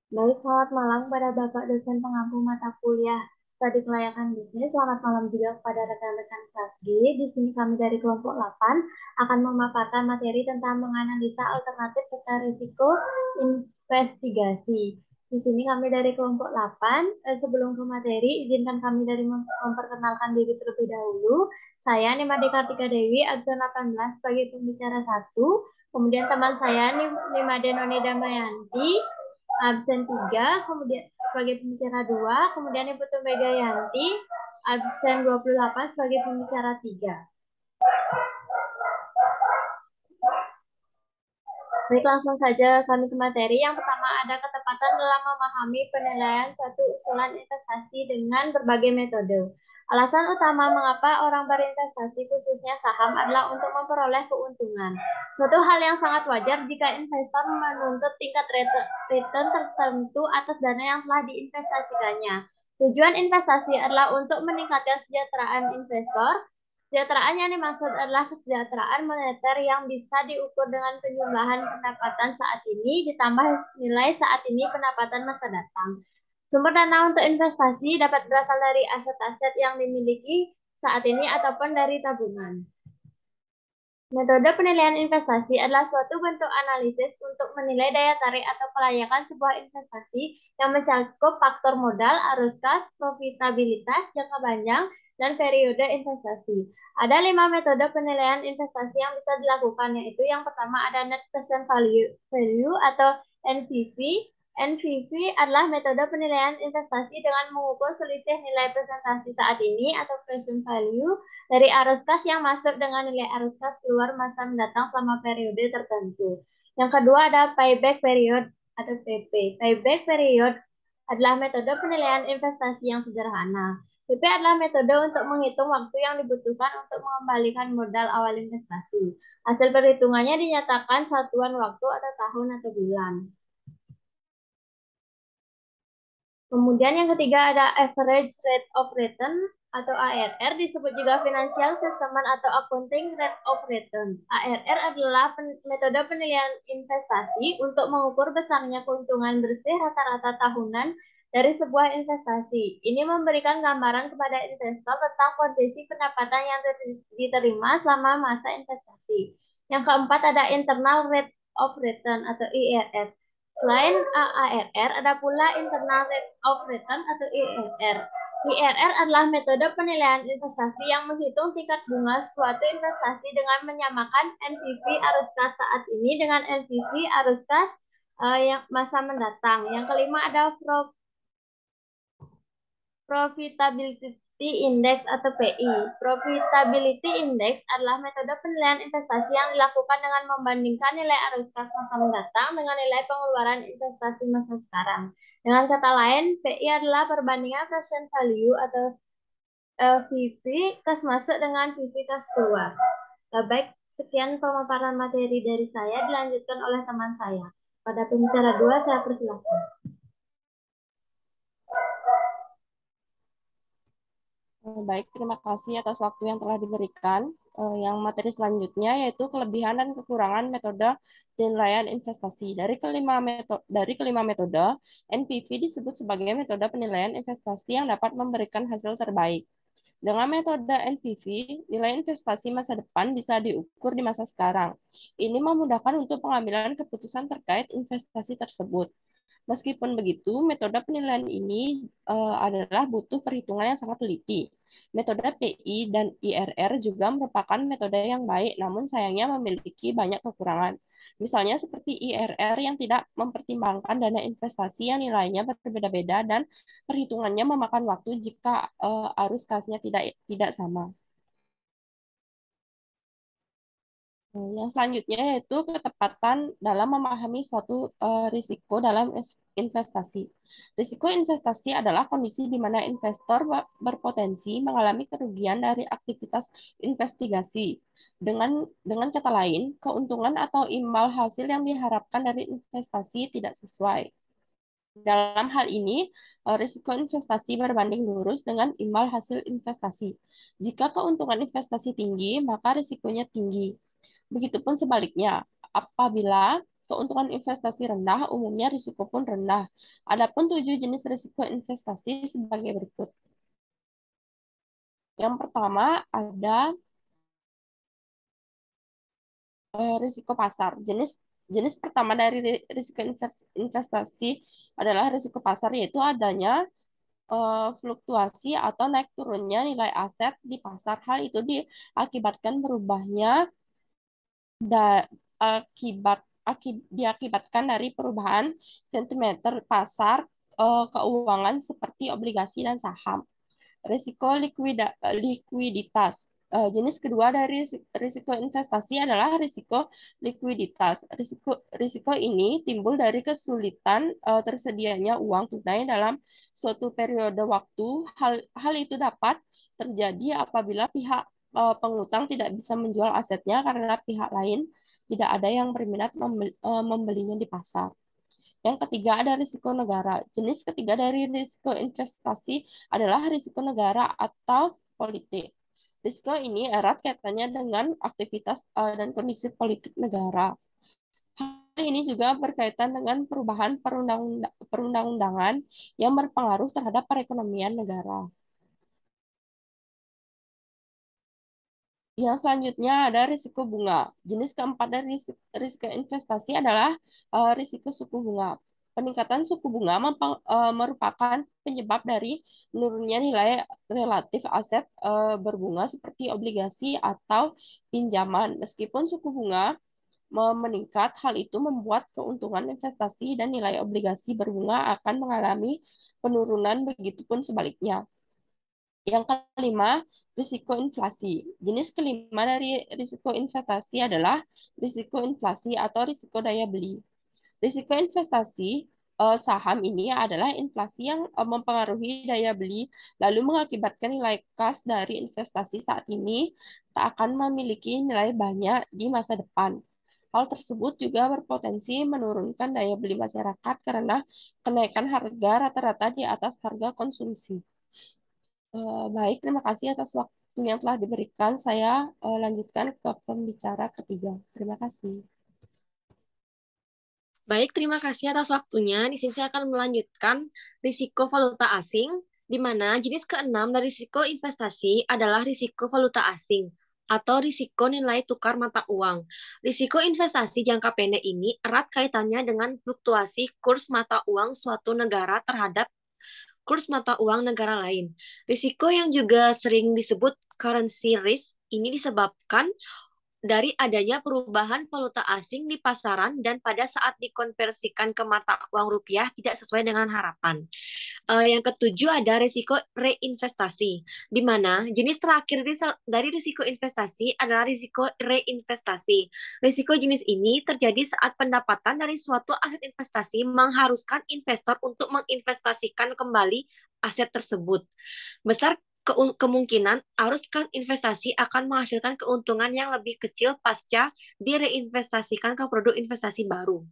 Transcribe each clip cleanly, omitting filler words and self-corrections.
Baik, selamat malam kepada Bapak dosen pengampu mata kuliah Studi Kelayakan Bisnis. Selamat malam juga kepada rekan-rekan Satgi. Di sini kami dari kelompok 8 akan memaparkan materi tentang menganalisa alternatif serta risiko investigasi. Di sini kami dari kelompok 8, sebelum ke materi, izinkan kami dari memperkenalkan diri terlebih dahulu. Saya Nimade Kartika Dewi, absen 18 sebagai pembicara satu. Kemudian teman saya Nimade Noni Damayanti, absen 3, kemudian sebagai pembicara 2, kemudian Ibu Tumega Yanti, absen 28 sebagai pembicara 3. Baik, langsung saja kami ke materi. Yang pertama ada ketepatan dalam memahami penilaian suatu usulan investasi dengan berbagai metode. Alasan utama mengapa orang berinvestasi khususnya saham adalah untuk memperoleh keuntungan. Suatu hal yang sangat wajar jika investor menuntut tingkat return tertentu atas dana yang telah diinvestasikannya. Tujuan investasi adalah untuk meningkatkan kesejahteraan investor. Kesejahteraan yang dimaksud adalah kesejahteraan moneter yang bisa diukur dengan penjumlahan pendapatan saat ini ditambah nilai saat ini pendapatan masa datang. Sumber dana untuk investasi dapat berasal dari aset-aset yang dimiliki saat ini ataupun dari tabungan. Metode penilaian investasi adalah suatu bentuk analisis untuk menilai daya tarik atau kelayakan sebuah investasi yang mencakup faktor modal, arus kas, profitabilitas, jangka panjang, dan periode investasi. Ada 5 metode penilaian investasi yang bisa dilakukan, yaitu yang pertama ada net present value atau NPV. NPV adalah metode penilaian investasi dengan mengukur selisih nilai presentasi saat ini atau present value dari arus kas yang masuk dengan nilai arus kas keluar masa mendatang selama periode tertentu. Yang kedua ada payback period atau PP. Payback period adalah metode penilaian investasi yang sederhana. PP adalah metode untuk menghitung waktu yang dibutuhkan untuk mengembalikan modal awal investasi. Hasil perhitungannya dinyatakan satuan waktu atau tahun atau bulan. Kemudian yang ketiga ada average rate of return atau ARR, disebut juga financial statement atau accounting rate of return. ARR adalah metode penilaian investasi untuk mengukur besarnya keuntungan bersih rata-rata tahunan dari sebuah investasi. Ini memberikan gambaran kepada investor tentang kondisi pendapatan yang diterima selama masa investasi. Yang keempat ada internal rate of return atau IRR. Selain ARR, ada pula Internal Rate of Return atau IRR. IRR adalah metode penilaian investasi yang menghitung tingkat bunga suatu investasi dengan menyamakan NPV arus kas saat ini dengan NPV arus kas yang masa mendatang. Yang kelima ada Profitability Index atau PI. Profitability Index adalah metode penilaian investasi yang dilakukan dengan membandingkan nilai arus kas masa mendatang dengan nilai pengeluaran investasi masa sekarang. Dengan kata lain, PI adalah perbandingan present value atau VV kas masuk dengan VV kas keluar. Baik, sekian pemaparan materi dari saya, dilanjutkan oleh teman saya. Pada pembicara 2, saya persilahkan. Baik, terima kasih atas waktu yang telah diberikan. Yang materi selanjutnya yaitu kelebihan dan kekurangan metode penilaian investasi. Dari kelima metode, NPV disebut sebagai metode penilaian investasi yang dapat memberikan hasil terbaik. Dengan metode NPV, nilai investasi masa depan bisa diukur di masa sekarang. Ini memudahkan untuk pengambilan keputusan terkait investasi tersebut. Meskipun begitu, metode penilaian ini adalah butuh perhitungan yang sangat teliti. Metode PI dan IRR juga merupakan metode yang baik, namun sayangnya memiliki banyak kekurangan. Misalnya seperti IRR yang tidak mempertimbangkan dana investasi yang nilainya berbeda-beda dan perhitungannya memakan waktu jika arus kasnya tidak sama. Yang selanjutnya yaitu ketepatan dalam memahami suatu risiko dalam investasi. Risiko investasi adalah kondisi di mana investor berpotensi mengalami kerugian dari aktivitas investigasi. Dengan kata lain, keuntungan atau imbal hasil yang diharapkan dari investasi tidak sesuai. Dalam hal ini, risiko investasi berbanding lurus dengan imbal hasil investasi. Jika keuntungan investasi tinggi, maka risikonya tinggi. Begitupun sebaliknya, apabila keuntungan investasi rendah, umumnya risiko pun rendah. Adapun 7 jenis risiko investasi sebagai berikut. Yang pertama ada risiko pasar. Jenis jenis pertama dari risiko investasi adalah risiko pasar, yaitu adanya fluktuasi atau naik turunnya nilai aset di pasar. Hal itu diakibatkan berubahnya da, diakibatkan dari perubahan sentimeter pasar keuangan seperti obligasi dan saham. Risiko likuiditas. Jenis kedua dari risiko investasi adalah risiko likuiditas. Risiko ini timbul dari kesulitan tersedianya uang tunai dalam suatu periode waktu. Hal itu dapat terjadi apabila pihak pengutang tidak bisa menjual asetnya karena pihak lain tidak ada yang berminat membelinya di pasar. Yang ketiga ada risiko negara. Jenis ketiga dari risiko investasi adalah risiko negara atau politik. Risiko ini erat kaitannya dengan aktivitas dan kondisi politik negara. Hal ini juga berkaitan dengan perubahan perundang-undangan yang berpengaruh terhadap perekonomian negara. Yang selanjutnya ada risiko bunga. Jenis keempat dari risiko investasi adalah risiko suku bunga. Peningkatan suku bunga merupakan penyebab dari menurunnya nilai relatif aset berbunga seperti obligasi atau pinjaman. Meskipun suku bunga meningkat, hal itu membuat keuntungan investasi dan nilai obligasi berbunga akan mengalami penurunan, begitupun sebaliknya. Yang kelima, risiko inflasi. Jenis kelima dari risiko investasi adalah risiko inflasi atau risiko daya beli. Risiko investasi saham ini adalah inflasi yang mempengaruhi daya beli, lalu mengakibatkan nilai kas dari investasi saat ini tak akan memiliki nilai banyak di masa depan. Hal tersebut juga berpotensi menurunkan daya beli masyarakat karena kenaikan harga rata-rata di atas harga konsumsi. Baik, terima kasih atas waktu yang telah diberikan. Saya lanjutkan ke pembicara ketiga. Terima kasih. Baik, terima kasih atas waktunya. Di sini saya akan melanjutkan risiko valuta asing, di mana jenis keenam dari risiko investasi adalah risiko valuta asing atau risiko nilai tukar mata uang. Risiko investasi jangka pendek ini erat kaitannya dengan fluktuasi kurs mata uang suatu negara terhadap kurs mata uang negara lain. Risiko yang juga sering disebut currency risk ini disebabkan dari adanya perubahan valuta asing di pasaran dan pada saat dikonversikan ke mata uang rupiah tidak sesuai dengan harapan. Yang ketujuh ada risiko reinvestasi, di mana jenis terakhir dari risiko investasi adalah risiko reinvestasi. Risiko jenis ini terjadi saat pendapatan dari suatu aset investasi mengharuskan investor untuk menginvestasikan kembali aset tersebut. Besar kemungkinan arus kas investasi akan menghasilkan keuntungan yang lebih kecil pasca direinvestasikan ke produk investasi baru.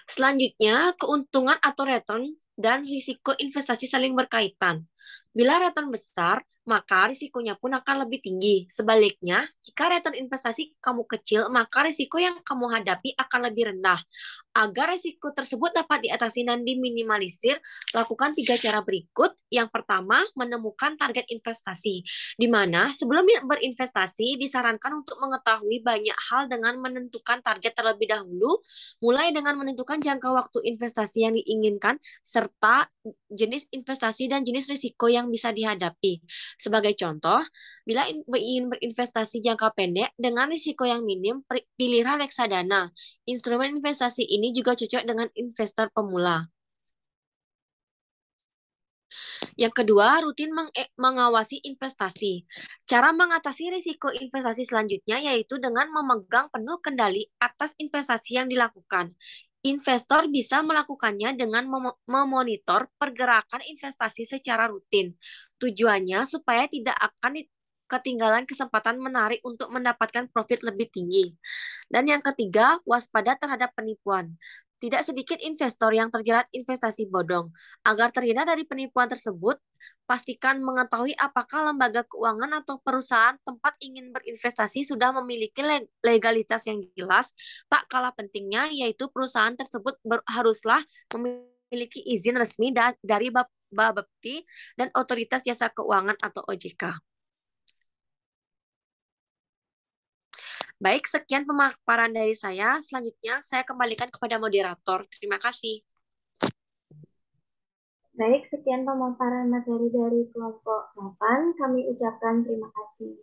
Selanjutnya, keuntungan atau return dan risiko investasi saling berkaitan. Bila return besar, maka risikonya pun akan lebih tinggi. Sebaliknya, jika return investasi kamu kecil, maka risiko yang kamu hadapi akan lebih rendah. Agar risiko tersebut dapat diatasi dan diminimalisir, lakukan 3 cara berikut. Yang pertama, menemukan target investasi, di mana sebelum berinvestasi disarankan untuk mengetahui banyak hal dengan menentukan target terlebih dahulu, mulai dengan menentukan jangka waktu investasi yang diinginkan, serta jenis investasi dan jenis risiko yang bisa dihadapi. Sebagai contoh, bila ingin berinvestasi jangka pendek dengan risiko yang minim, pilihlah reksadana. Instrumen investasi ini juga cocok dengan investor pemula. Yang kedua, rutin mengawasi investasi. Cara mengatasi risiko investasi selanjutnya yaitu dengan memegang penuh kendali atas investasi yang dilakukan. Investor bisa melakukannya dengan memonitor pergerakan investasi secara rutin. Tujuannya supaya tidak akan ketinggalan kesempatan menarik untuk mendapatkan profit lebih tinggi. Dan yang ketiga, waspada terhadap penipuan. Tidak sedikit investor yang terjerat investasi bodong. Agar terhindar dari penipuan tersebut, pastikan mengetahui apakah lembaga keuangan atau perusahaan tempat ingin berinvestasi sudah memiliki legalitas yang jelas. Tak kalah pentingnya, yaitu perusahaan tersebut haruslah memiliki izin resmi dari Bapepti dan Otoritas Jasa Keuangan atau OJK. Baik, sekian pemaparan dari saya. Selanjutnya, saya kembalikan kepada moderator. Terima kasih. Baik, sekian pemaparan materi dari kelompok 8. Kami ucapkan terima kasih.